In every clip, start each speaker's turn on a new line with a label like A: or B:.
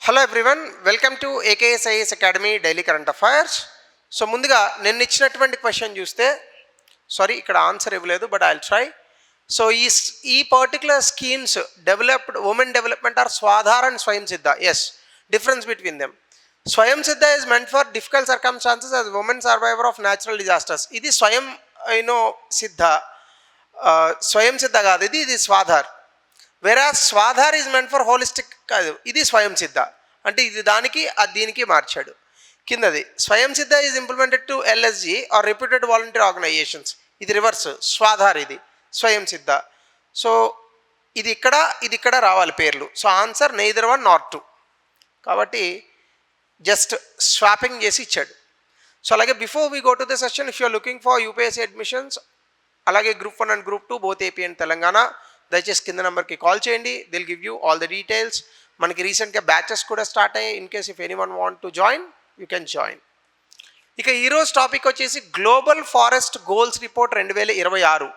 A: Hello everyone, welcome to AKSIS academy daily current affairs. So ముందుగా నేను ఇచ్చినటువంటి question చూస్తే, సారీ ఇక్కడ ఆన్సర్ ఇవ్వలేదు, but I will try. So ఈ particular schemes developed women development are Swadhar and Swayam Siddha. Yes, difference between them. Swayam Siddha is meant for difficult circumstances as women survivor of natural disasters. ఇది స్వయం సిద్ధ, స్వయం సిద్ధ కాదు, ఇది Swadhar. Whereas Swadhar is meant for holistic కాదు, ఇది స్వయం సిద్ధ. అంటే ఇది దానికి అది దీనికి మార్చాడు. కిందది Swayam Siddha is implemented to LSG or reputed volunteer organisations. ఇది రివర్స్, స్వాధార్ ఇది స్వయం సిద్ధ. సో ఇది ఇక్కడ రావాలి పేర్లు. So answer neither one not two. కాబట్టి జస్ట్ స్వాపింగ్ చేసి ఇచ్చాడు. సో అలాగే before we go to the session, if you're looking for UPSC admissions, అలాగే group 1 and group 2 both AP and Telangana, దయచేసి కింద నెంబర్కి కాల్ చేయండి. Will give you all the details. మనకి రీసెంట్గా బ్యాచెస్ కూడా స్టార్ట్ అయ్యాయి. In case if anyone want to join, you can join. ఇక ఈరోజు టాపిక్ వచ్చేసి గ్లోబల్ ఫారెస్ట్ గోల్స్ రిపోర్ట్ 2026.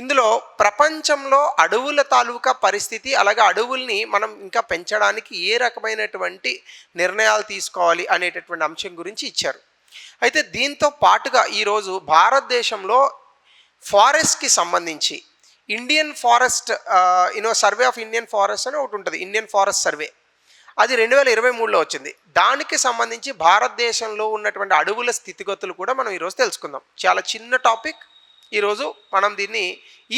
A: ఇందులో ప్రపంచంలో అడవుల తాలూకా పరిస్థితి, అలాగే అడవుల్ని మనం ఇంకా పెంచడానికి ఏ రకమైనటువంటి నిర్ణయాలు తీసుకోవాలి అనేటటువంటి అంశం గురించి ఇచ్చారు. అయితే దీంతో పాటుగా ఈరోజు భారతదేశంలో ఫారెస్ట్కి సంబంధించి Indian forest survey of Indian forest అని ఒకటి ఉంటుంది, ఇండియన్ ఫారెస్ట్ సర్వే. అది 2023లో వచ్చింది. దానికి సంబంధించి భారతదేశంలో ఉన్నటువంటి అడవుల స్థితిగతులు కూడా మనం ఈరోజు తెలుసుకుందాం. చాలా చిన్న టాపిక్, ఈరోజు మనం దీన్ని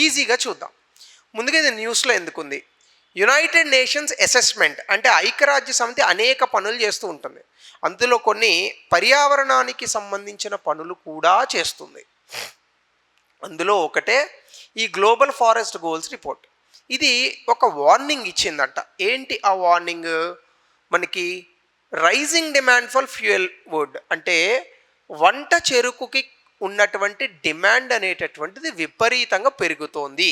A: ఈజీగా చూద్దాం. ముందుగా ఇది న్యూస్లో ఎందుకుంది? యునైటెడ్ నేషన్స్ అసెస్మెంట్ అంటే ఐక్యరాజ్య సమితి అనేక పనులు చేస్తూ ఉంటుంది. అందులో కొన్ని పర్యావరణానికి సంబంధించిన పనులు కూడా చేస్తుంది. అందులో ఒకటే ఈ గ్లోబల్ ఫారెస్ట్ గోల్స్ రిపోర్ట్. ఇది ఒక వార్నింగ్ ఇచ్చిందంట. ఏంటి ఆ వార్నింగ్? మనకి rising demand for fuel wood అంటే వంట చెరుకుకి ఉన్నటువంటి డిమాండ్ అనేటటువంటిది విపరీతంగా పెరుగుతోంది.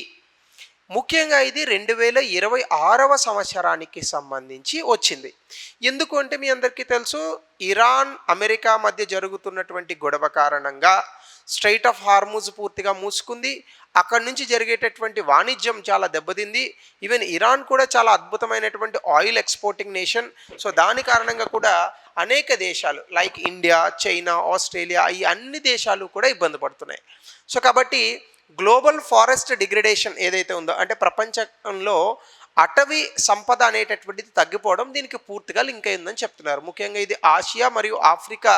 A: ముఖ్యంగా ఇది 2026వ సంవత్సరానికి సంబంధించి వచ్చింది. ఎందుకు అంటే మీ అందరికీ తెలుసు, ఇరాన్ అమెరికా మధ్య జరుగుతున్నటువంటి గొడవ కారణంగా స్ట్రైట్ ఆఫ్ హార్మూజ్ పూర్తిగా మూసుకుంది. అక్కడి నుంచి జరిగేటటువంటి వాణిజ్యం చాలా దెబ్బతింది. ఈవెన్ ఇరాన్ కూడా చాలా అద్భుతమైనటువంటి ఆయిల్ ఎక్స్పోర్టింగ్ నేషన్. సో దాని కారణంగా కూడా అనేక దేశాలు లైక్ ఇండియా, చైనా, ఆస్ట్రేలియా, ఈ అన్ని దేశాలు కూడా ఇబ్బంది పడుతున్నాయి. సో కాబట్టి గ్లోబల్ ఫారెస్ట్ డిగ్రేడేషన్ ఏదైతే ఉందో, అంటే ప్రపంచంలో అటవీ సంపద అనేటటువంటిది తగ్గిపోవడం, దీనికి పూర్తిగా లింక్ అయిందని చెప్తున్నారు. ముఖ్యంగా ఇది ఆసియా మరియు ఆఫ్రికా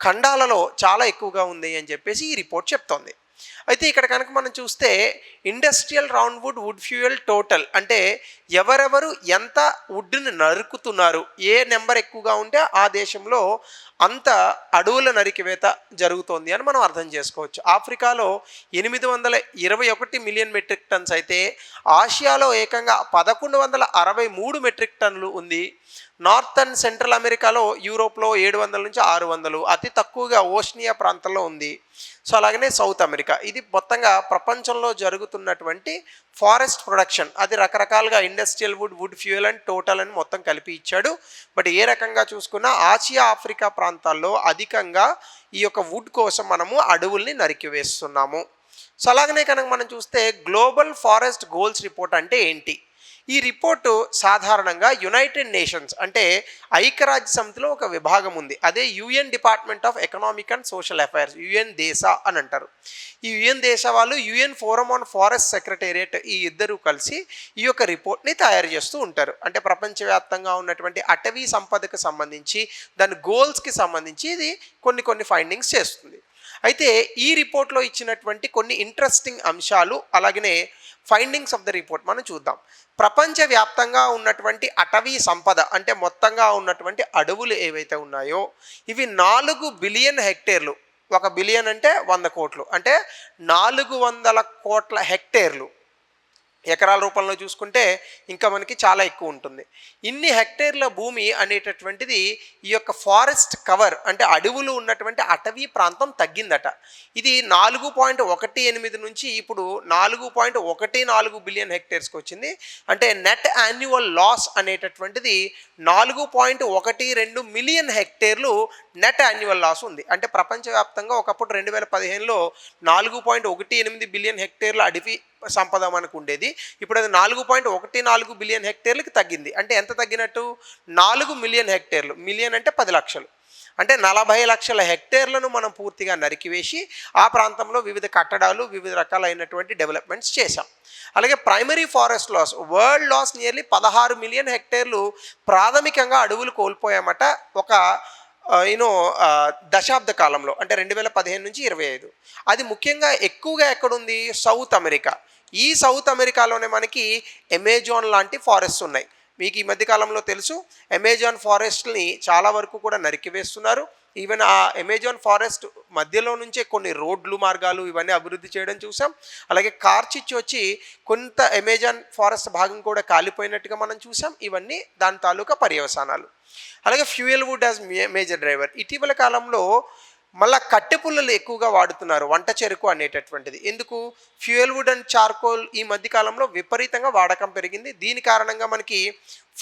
A: ఖండాలలో చాలా ఎక్కువగా ఉంది అని చెప్పేసి ఈ రిపోర్ట్ చెప్తోంది. అయితే ఇక్కడ కనుక మనం చూస్తే industrial round wood fuel total అంటే ఎవరెవరు ఎంత వుడ్ని నరుకుతున్నారు, ఏ నెంబర్ ఎక్కువగా ఉంటే ఆ దేశంలో అంత అడవుల నరికివేత జరుగుతోంది అని మనం అర్థం చేసుకోవచ్చు. ఆఫ్రికాలో 821 మిలియన్ మెట్రిక్ టన్స్ అయితే ఆసియాలో ఏకంగా 1163 మెట్రిక్ టన్నులు ఉంది. నార్త్ అండ్ సెంట్రల్ అమెరికాలో, యూరోప్లో 700 నుంచి 600, అతి తక్కువగా ఓష్నియా ప్రాంతంలో ఉంది. సో అలాగనే సౌత్ అమెరికా. ఇది మొత్తంగా ప్రపంచంలో జరుగుతున్నటువంటి ఫారెస్ట్ ప్రొడక్షన్. అది రకరకాలుగా industrial wood fuel and total అని మొత్తం కలిపి ఇచ్చాడు. బట్ ఏ రకంగా చూసుకున్నా ఆసియా ఆఫ్రికా ప్రాంతాల్లో అధికంగా ఈ యొక్క వుడ్ కోసం మనము అడవుల్ని నరికివేస్తున్నాము. సో అలాగనే కనుక మనం చూస్తే గ్లోబల్ ఫారెస్ట్ గోల్స్ రిపోర్ట్ అంటే ఏంటి? ఈ రిపోర్టు సాధారణంగా యునైటెడ్ నేషన్స్ అంటే ఐక్యరాజ్య సమితిలో ఒక విభాగం ఉంది. అదే UN department of economic and social affairs, UN DESA అని అంటారు. ఈ యుఎన్ దేశ వాళ్ళు UN forum on forest secretariat, ఈ ఇద్దరు కలిసి ఈ యొక్క రిపోర్ట్ని తయారు చేస్తూ ఉంటారు. అంటే ప్రపంచవ్యాప్తంగా ఉన్నటువంటి అటవీ సంపదకు సంబంధించి, దాని గోల్స్కి సంబంధించి ఇది కొన్ని ఫైండింగ్స్ చేస్తుంది. అయితే ఈ రిపోర్ట్లో ఇచ్చినటువంటి కొన్ని ఇంట్రెస్టింగ్ అంశాలు, అలాగనే ఫైండింగ్స్ ఆఫ్ ద రిపోర్ట్ మనం చూద్దాం. ప్రపంచవ్యాప్తంగా ఉన్నటువంటి అటవీ సంపద అంటే మొత్తంగా ఉన్నటువంటి అడవులు ఏవైతే ఉన్నాయో ఇవి 4 బిలియన్ హెక్టేర్లు. 1 బిలియన్ అంటే 100 కోట్లు, అంటే 400 కోట్ల హెక్టేర్లు. ఎకరాల రూపంలో చూసుకుంటే ఇంకా మనకి చాలా ఎక్కువ ఉంటుంది. ఇన్ని హెక్టేర్ల భూమి అనేటటువంటిది ఈ యొక్క ఫారెస్ట్ కవర్ అంటే అడవులు ఉన్నటువంటి అటవీ ప్రాంతం తగ్గిందట. ఇది 4.18 నుంచి ఇప్పుడు 4.14 బిలియన్ హెక్టేర్స్కి వచ్చింది. అంటే నెట్ యాన్యువల్ లాస్ అనేటటువంటిది 4.12 మిలియన్ హెక్టేర్లు నెట్ యాన్యువల్ లాస్ ఉంది. అంటే ప్రపంచవ్యాప్తంగా ఒకప్పుడు 2015లో 4.18 బిలియన్ హెక్టేర్ల అడవి సంపద మనకు ఉండేది. ఇప్పుడు అది 4.14 బిలియన్ హెక్టేర్లకి తగ్గింది. అంటే ఎంత తగ్గినట్టు? 4 మిలియన్ హెక్టేర్లు. మిలియన్ అంటే 10 లక్షలు. అంటే 40 లక్షల హెక్టేర్లను మనం పూర్తిగా నరికివేసి ఆ ప్రాంతంలో వివిధ కట్టడాలు, వివిధ రకాలైనటువంటి డెవలప్మెంట్స్ చేశాం. అలాగే primary forest loss, world loss nearly 16 million హెక్టేర్లు ప్రాథమికంగా అడవులు కోల్పోయామట ఒక దశాబ్ద కాలంలో, అంటే 2015 నుంచి 25. అది ముఖ్యంగా ఎక్కువగా ఎక్కడుంది? South America. ఈ సౌత్ అమెరికాలోనే మనకి అమెజాన్ లాంటి ఫారెస్ట్ ఉన్నాయి. మీకు ఈ మధ్యకాలంలో తెలుసు, అమెజాన్ ఫారెస్ట్ని చాలా వరకు కూడా నరికివేస్తున్నారు. ఈవెన్ ఆ అమెజాన్ ఫారెస్ట్ మధ్యలో నుంచే కొన్ని రోడ్లు, మార్గాలు ఇవన్నీ అభివృద్ధి చేయడం చూసాం. అలాగే కార్చిచ్చు వచ్చి కొంత అమెజాన్ ఫారెస్ట్ భాగం కూడా కాలిపోయినట్టుగా మనం చూసాం. ఇవన్నీ దాని తాలూకా పర్యవసానాలు. అలాగే fuel wood as major driver. ఇటీవల కాలంలో మళ్ళీ కట్టె పుల్లలు ఎక్కువగా వాడుతున్నారు, వంట చెరుకు అనేటటువంటిది. ఎందుకు? ఫ్యూయల్ వుడ్ అండ్ చార్కోల్ ఈ మధ్యకాలంలో విపరీతంగా వాడకం పెరిగింది. దీని కారణంగా మనకి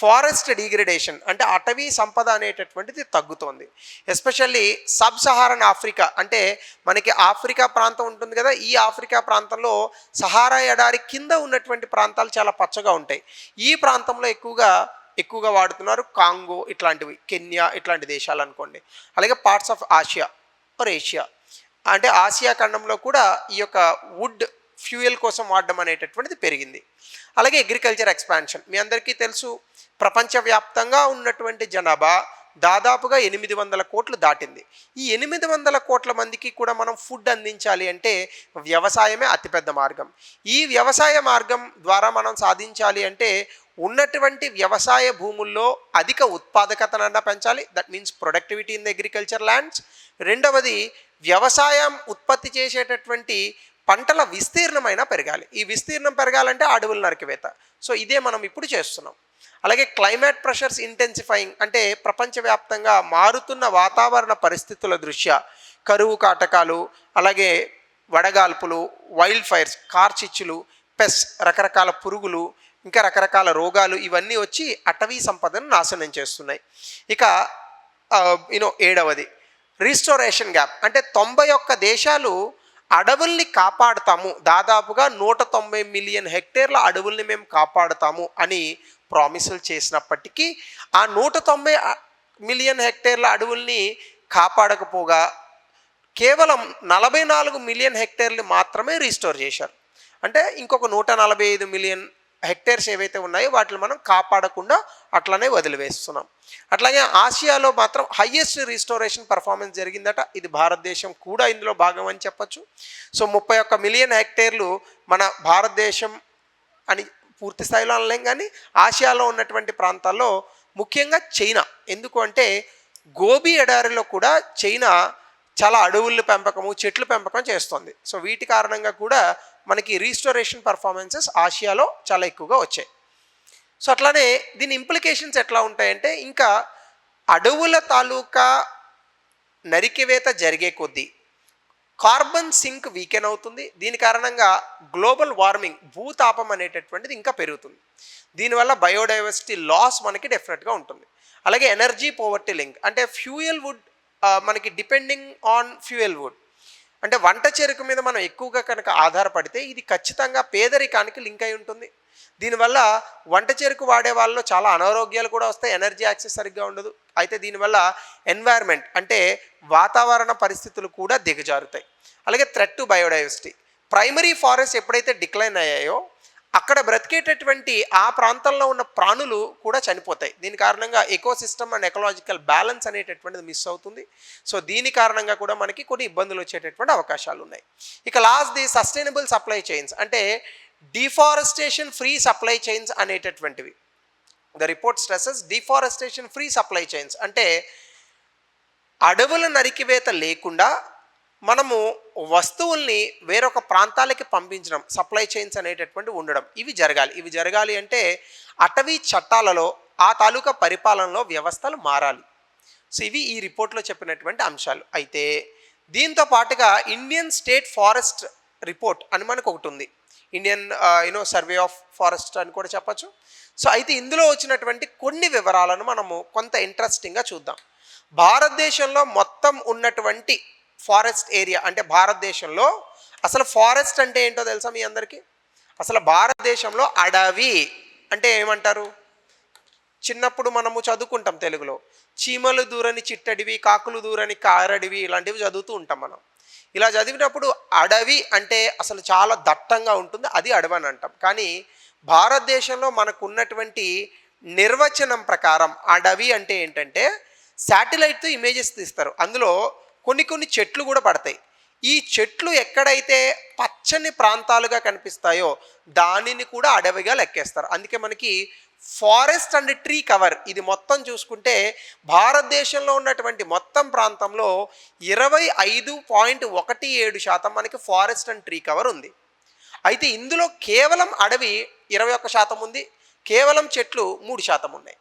A: ఫారెస్ట్ డిగ్రేడేషన్, అంటే అటవీ సంపద అనేటటువంటిది తగ్గుతోంది. ఎస్పెషల్లీ సబ్ సహారన్ ఆఫ్రికా, అంటే మనకి ఆఫ్రికా ప్రాంతం ఉంటుంది కదా, ఈ ఆఫ్రికా ప్రాంతంలో సహారా ఎడారి కింద ఉన్నటువంటి ప్రాంతాలు చాలా పచ్చగా ఉంటాయి. ఈ ప్రాంతంలో ఎక్కువగా వాడుతున్నారు. కాంగో ఇట్లాంటివి, కెన్యా ఇట్లాంటి దేశాలు అనుకోండి. అలాగే parts of Asia or Asia, అంటే ఆసియా ఖండంలో కూడా ఈ యొక్క వుడ్ ఫ్యూయల్ కోసం వాడడం అనేటటువంటిది పెరిగింది. అలాగే అగ్రికల్చర్ ఎక్స్పాన్షన్. మీ అందరికీ తెలుసు, ప్రపంచవ్యాప్తంగా ఉన్నటువంటి జనాభా దాదాపుగా 800 కోట్లు దాటింది. ఈ 800 కోట్ల మందికి కూడా మనం ఫుడ్ అందించాలి అంటే వ్యవసాయమే అతిపెద్ద మార్గం. ఈ వ్యవసాయ మార్గం ద్వారా మనం సాధించాలి అంటే ఉన్నటువంటి వ్యవసాయ భూముల్లో అధిక ఉత్పాదకతనన్నా పెంచాలి. That means productivity in the agriculture lands. రెండవది, వ్యవసాయం ఉత్పత్తి చేసేటటువంటి పంటల విస్తీర్ణమైనా పెరగాలి. ఈ విస్తీర్ణం పెరగాలంటే అడవులు నరికివేత. సో ఇదే మనం ఇప్పుడు చేస్తున్నాం. అలాగే క్లైమేట్ ప్రెషర్స్ ఇంటెన్సిఫైయింగ్, అంటే ప్రపంచవ్యాప్తంగా మారుతున్న వాతావరణ పరిస్థితుల దృష్ట్యా కరువు కాటకాలు, అలాగే వడగాల్పులు, వైల్డ్ ఫైర్స్, కార్చిచ్చులు, పెస్ట్, రకరకాల పురుగులు, ఇంకా రకరకాల రోగాలు ఇవన్నీ వచ్చి అటవీ సంపదను నాశనం చేస్తున్నాయి. ఇక 7వది రీస్టోరేషన్ గ్యాప్, అంటే 91 దేశాలు అడవుల్ని కాపాడుతాము, దాదాపుగా 190 మిలియన్ హెక్టేర్ల అడవుల్ని మేము కాపాడుతాము అని ప్రామిసులు చేసినప్పటికీ ఆ 190 మిలియన్ హెక్టేర్ల అడవుల్ని కాపాడకపోగా కేవలం 44 మిలియన్ హెక్టేర్లు మాత్రమే రీస్టోర్ చేశారు. అంటే ఇంకొక 145 మిలియన్ హెక్టేర్స్ ఏవైతే ఉన్నాయో వాటిని మనం కాపాడకుండా అట్లనే వదిలివేస్తున్నాం. అట్లాగే ఆసియాలో మాత్రం హయ్యెస్ట్ రీస్టోరేషన్ పర్ఫార్మెన్స్ జరిగిందట. ఇది భారతదేశం కూడా ఇందులో భాగం అని చెప్పచ్చు. సో 31 మిలియన్ హెక్టేర్లు మన భారతదేశం అని పూర్తి స్థాయిలో అనలేం, కానీ ఆసియాలో ఉన్నటువంటి ప్రాంతాల్లో ముఖ్యంగా చైనా, ఎందుకు అంటే గోబీ ఎడారిలో కూడా చైనా చాలా అడవుల పెంపకము, చెట్లు పెంపకం చేస్తుంది. సో వీటి కారణంగా కూడా మనకి రీస్టోరేషన్ పర్ఫార్మెన్సెస్ ఆసియాలో చాలా ఎక్కువగా వచ్చాయి. సో అట్లానే దీని ఇంప్లికేషన్స్ ఎట్లా ఉంటాయంటే, ఇంకా అడవుల తాలూకా నరికివేత జరిగే కొద్దీ కార్బన్ సింక్ వీకెన్ అవుతుంది. దీని కారణంగా గ్లోబల్ వార్మింగ్, భూతాపం అనేటటువంటిది ఇంకా పెరుగుతుంది. దీనివల్ల బయోడైవర్సిటీ లాస్ మనకి డెఫినెట్గా ఉంటుంది. అలాగే ఎనర్జీ పోవర్టీ లింక్, అంటే ఫ్యూయల్ వుడ్ మనకి డిపెండింగ్ ఆన్ ఫ్యూయల్ వుడ్, అంటే వంట చెరుకు మీద మనం ఎక్కువగా కనుక ఆధారపడితే ఇది ఖచ్చితంగా పేదరికానికి లింక్ అయి ఉంటుంది. దీనివల్ల వంట చెరుకు వాడే వాళ్ళలో చాలా అనారోగ్యాలు కూడా వస్తాయి, ఎనర్జీ యాక్సెస్ సరిగ్గా ఉండదు. అయితే దీనివల్ల ఎన్వైర్న్మెంట్, అంటే వాతావరణ పరిస్థితులు కూడా దిగజారుతాయి. అలాగే threat to biodiversity, primary forest ఎప్పుడైతే డిక్లైన్ అయ్యాయో అక్కడ బ్రతికేటటువంటి ఆ ప్రాంతంలో ఉన్న ప్రాణులు కూడా చనిపోతాయి. దీని కారణంగా ఎకోసిస్టమ్ అండ్ ఎకలాజికల్ బ్యాలెన్స్ అనేటటువంటిది మిస్ అవుతుంది. సో దీని కారణంగా కూడా మనకి కొన్ని ఇబ్బందులు వచ్చేటటువంటి అవకాశాలు ఉన్నాయి. ఇక లాస్ట్ది సస్టైనబుల్ సప్లై చైన్స్, అంటే డిఫారెస్టేషన్ ఫ్రీ సప్లై చైన్స్ అనేటటువంటివి. The report stresses deforestation free supply chains, అంటే అడవుల నరికివేత లేకుండా మనము వస్తువుల్ని వేరొక ప్రాంతాలకి పంపించడం, సప్లై చైన్స్ అనేటటువంటి ఉండడం, ఇవి జరగాలి అంటే అటవీ చట్టాలలో ఆ తాలూకా పరిపాలనలో వ్యవస్థలు మారాలి. సో ఇవి ఈ రిపోర్ట్లో చెప్పినటువంటి అంశాలు. అయితే దీంతో పాటుగా ఇండియన్ స్టేట్ ఫారెస్ట్ రిపోర్ట్ అని మనకు ఒకటి ఉంది, ఇండియన్ సర్వే ఆఫ్ ఫారెస్ట్ అని కూడా చెప్పచ్చు. సో అయితే ఇందులో వచ్చినటువంటి కొన్ని వివరాలను మనము కొంత ఇంట్రెస్టింగ్గా చూద్దాం. భారతదేశంలో మొత్తం ఉన్నటువంటి ఫారెస్ట్ ఏరియా, అంటే భారతదేశంలో అసలు ఫారెస్ట్ అంటే ఏంటో తెలుసా మీ అందరికీ? అసలు భారతదేశంలో అడవి అంటే ఏమంటారు? చిన్నప్పుడు మనము చదువుకుంటాం తెలుగులో, చీమలు దూరని చిట్టడివి, కాకులు దూరని కారడివి, ఇలాంటివి చదువుతూ ఉంటాం మనం. ఇలా చదివినప్పుడు అడవి అంటే అసలు చాలా దట్టంగా ఉంటుంది, అది అడవి అని అంటాం. కానీ భారతదేశంలో మనకు ఉన్నటువంటి నిర్వచనం ప్రకారం అడవి అంటే ఏంటంటే, శాటిలైట్తో ఇమేజెస్ తీస్తారు, అందులో కొన్ని కొన్ని చెట్లు కూడా పడతాయి. ఈ చెట్లు ఎక్కడైతే పచ్చని ప్రాంతాలుగా కనిపిస్తాయో దానిని కూడా అడవిగా లెక్కేస్తారు. అందుకే మనకి ఫారెస్ట్ అండ్ ట్రీ కవర్ ఇది మొత్తం చూసుకుంటే భారతదేశంలో ఉన్నటువంటి మొత్తం ప్రాంతంలో 25.17% మనకి ఫారెస్ట్ అండ్ ట్రీ కవర్ ఉంది. అయితే ఇందులో కేవలం అడవి 21% ఉంది, కేవలం చెట్లు 3% ఉన్నాయి.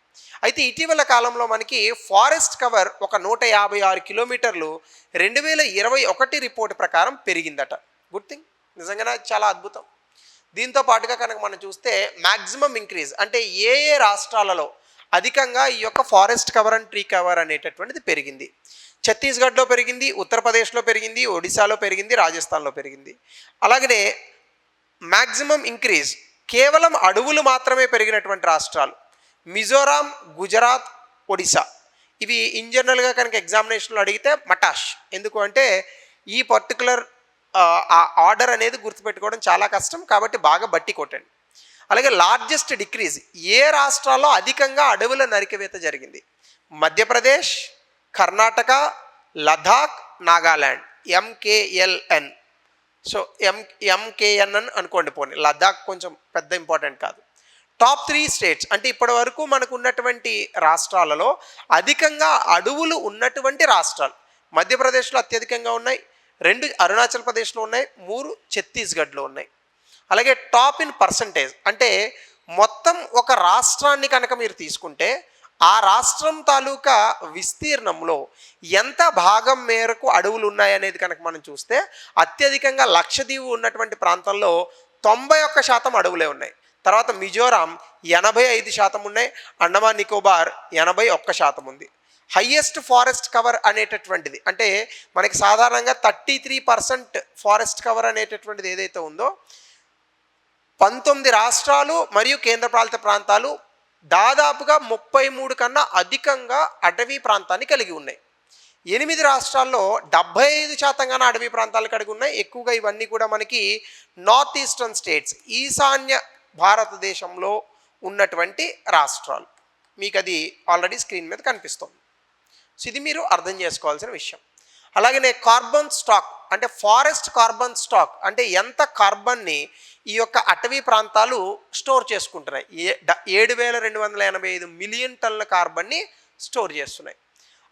A: అయితే ఇటీవల కాలంలో మనకి ఫారెస్ట్ కవర్ ఒక 156 కిలోమీటర్లు 2021 రిపోర్ట్ ప్రకారం పెరిగిందట. గుడ్ థింగ్, నిజంగానే చాలా అద్భుతం. దీంతో పాటుగా కనుక మనం చూస్తే మ్యాక్సిమం ఇంక్రీజ్ అంటే ఏ ఏ రాష్ట్రాలలో అధికంగా ఈ యొక్క forest cover and tree cover అనేటటువంటిది పెరిగింది. ఛత్తీస్గఢ్లో పెరిగింది, ఉత్తరప్రదేశ్లో పెరిగింది, ఒడిశాలో పెరిగింది, రాజస్థాన్లో పెరిగింది. అలాగనే మ్యాక్సిమం ఇంక్రీజ్ కేవలం అడవులు మాత్రమే పెరిగినటువంటి రాష్ట్రాలు మిజోరాం, గుజరాత్, ఒడిశా. ఇవి ఇన్ జనరల్గా కనుక ఎగ్జామినేషన్లో అడిగితే మటాష్. ఎందుకు అంటే ఈ పర్టికులర్ ఆ ఆర్డర్ అనేది గుర్తుపెట్టుకోవడం చాలా కష్టం, కాబట్టి బాగా బట్టి కొట్టండి. అలాగే లార్జెస్ట్ డిక్రీజ్ ఏ రాష్ట్రాల్లో అధికంగా అడవుల నరికివేత జరిగింది? Madhya Pradesh, Karnataka, Ladakh, Nagaland. MKLN. So MKNN అనుకోండి, పోనీ లదాఖ్ కొంచెం పెద్ద ఇంపార్టెంట్ కాదు. టాప్ 3 స్టేట్స్ అంటే ఇప్పటి వరకు మనకు ఉన్నటువంటి రాష్ట్రాలలో అధికంగా అడవులు ఉన్నటువంటి రాష్ట్రాలు మధ్యప్రదేశ్లో అత్యధికంగా ఉన్నాయి, 2 అరుణాచల్ ప్రదేశ్లో ఉన్నాయి, 3 ఛత్తీస్గఢ్లో ఉన్నాయి. అలాగే టాప్ ఇన్ పర్సంటేజ్ అంటే మొత్తం ఒక రాష్ట్రాన్ని కనుక మీరు తీసుకుంటే ఆ రాష్ట్రం తాలూకా విస్తీర్ణంలో ఎంత భాగం మేరకు అడవులు ఉన్నాయనేది కనుక మనం చూస్తే అత్యధికంగా లక్షద్వీప్ ఉన్నటువంటి ప్రాంతంలో 91% అడవులే ఉన్నాయి. తర్వాత మిజోరాం 85% ఉన్నాయి, అండమాన్ నికోబార్ 81% ఉంది. హయ్యెస్ట్ ఫారెస్ట్ కవర్ అనేటటువంటిది అంటే మనకి సాధారణంగా 33% ఫారెస్ట్ కవర్ అనేటటువంటిది ఏదైతే ఉందో 19 రాష్ట్రాలు మరియు కేంద్రపాలిత ప్రాంతాలు దాదాపుగా 33 కన్నా అధికంగా అటవీ ప్రాంతాన్ని కలిగి ఉన్నాయి. 8 రాష్ట్రాల్లో 75% కన్నా అటవీ ప్రాంతాలు కలిగి ఉన్నాయి. ఎక్కువగా ఇవన్నీ కూడా మనకి నార్త్ ఈస్టర్న్ స్టేట్స్, ఈశాన్య భారతదేశంలో ఉన్నటువంటి రాష్ట్రాలు. మీకు అది ఆల్రెడీ స్క్రీన్ మీద కనిపిస్తుంది. సో ఇది మీరు అర్థం చేసుకోవాల్సిన విషయం. అలాగనే కార్బన్ స్టాక్ అంటే ఫారెస్ట్ కార్బన్ స్టాక్ అంటే ఎంత కార్బన్ని ఈ యొక్క అటవీ ప్రాంతాలు స్టోర్ చేసుకుంటున్నాయి. 7,285 మిలియన్ టన్నుల కార్బన్ని స్టోర్ చేస్తున్నాయి.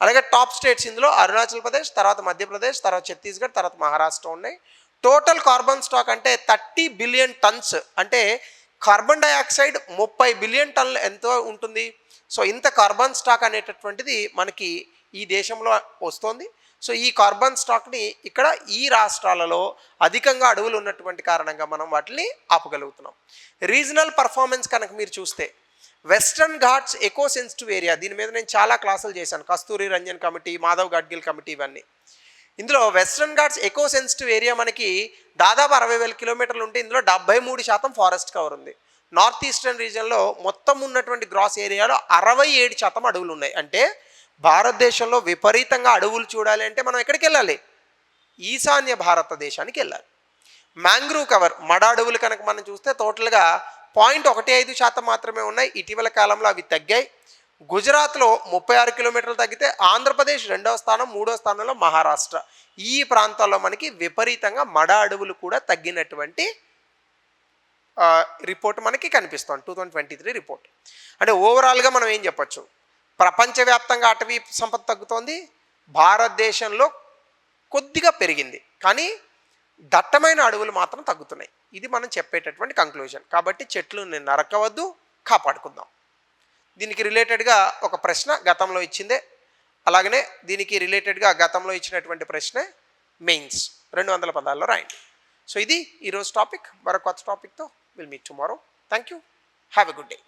A: అలాగే టాప్ స్టేట్స్ ఇందులో అరుణాచల్ ప్రదేశ్, తర్వాత మధ్యప్రదేశ్, తర్వాత ఛత్తీస్గఢ్, తర్వాత మహారాష్ట్ర ఉన్నాయి. టోటల్ కార్బన్ స్టాక్ అంటే 30 బిలియన్ టన్స్ అంటే కార్బన్ డైఆక్సైడ్ 30 బిలియన్ టన్నులు ఎంతో ఉంటుంది. సో ఇంత కార్బన్ స్టాక్ అనేటటువంటిది మనకి ఈ దేశంలో వస్తుంది. సో ఈ కార్బన్ స్టాక్ని ఇక్కడ ఈ రాష్ట్రాలలో అధికంగా అడవులు ఉన్నటువంటి కారణంగా మనం వాటిని ఆపగలుగుతున్నాం. రీజనల్ పర్ఫార్మెన్స్ కనుక మీరు చూస్తే western Ghats echo sensitive area, దీని మీద నేను చాలా క్లాసులు చేశాను, కస్తూరి రంజన్ కమిటీ, మాధవ్ గాడ్గిల్ కమిటీ, ఇవన్నీ. ఇందులో western Ghats echo sensitive area మనకి దాదాపు 60,000 కిలోమీటర్లు ఉంటే ఇందులో 73% ఫారెస్ట్ కవర్ ఉంది. నార్త్ ఈస్టర్న్ రీజియన్లో మొత్తం ఉన్నటువంటి గ్రాస్ ఏరియాలో 67% అడవులు ఉన్నాయి. అంటే భారతదేశంలో విపరీతంగా అడవులు చూడాలి అంటే మనం ఎక్కడికి వెళ్ళాలి? ఈశాన్య భారతదేశానికి వెళ్ళాలి. మ్యాంగ్రూవ్ కవర్ మడ అడవులు కనుక మనం చూస్తే టోటల్గా 0.15% మాత్రమే ఉన్నాయి. ఇటీవల కాలంలో అవి తగ్గాయి. గుజరాత్లో 36 కిలోమీటర్లు తగ్గితే ఆంధ్రప్రదేశ్ 2వ స్థానం, 3వ స్థానంలో మహారాష్ట్ర. ఈ ప్రాంతాల్లో మనకి విపరీతంగా మడ అడవులు కూడా తగ్గినటువంటి రిపోర్ట్ మనకి కనిపిస్తుంది, 2023 రిపోర్ట్. అంటే ఓవరాల్గా మనం ఏం చెప్పచ్చు? ప్రపంచవ్యాప్తంగా అటవీ సంపద తగ్గుతోంది, భారతదేశంలో కొద్దిగా పెరిగింది, కానీ దట్టమైన అడవులు మాత్రం తగ్గుతున్నాయి. ఇది మనం చెప్పేటటువంటి కంక్లూజన్. కాబట్టి చెట్లను నరకవద్దు, కాపాడుకుందాం. దీనికి రిలేటెడ్గా ఒక ప్రశ్న గతంలో ఇచ్చిందే, అలాగనే దీనికి రిలేటెడ్గా గతంలో ఇచ్చినటువంటి ప్రశ్నే మెయిన్స్ 200 పదాల్లో రాయండి. సో ఇది ఈరోజు టాపిక్. మరొక కొత్త టాపిక్తో will meet tomorrow. Thank you. Have a good day.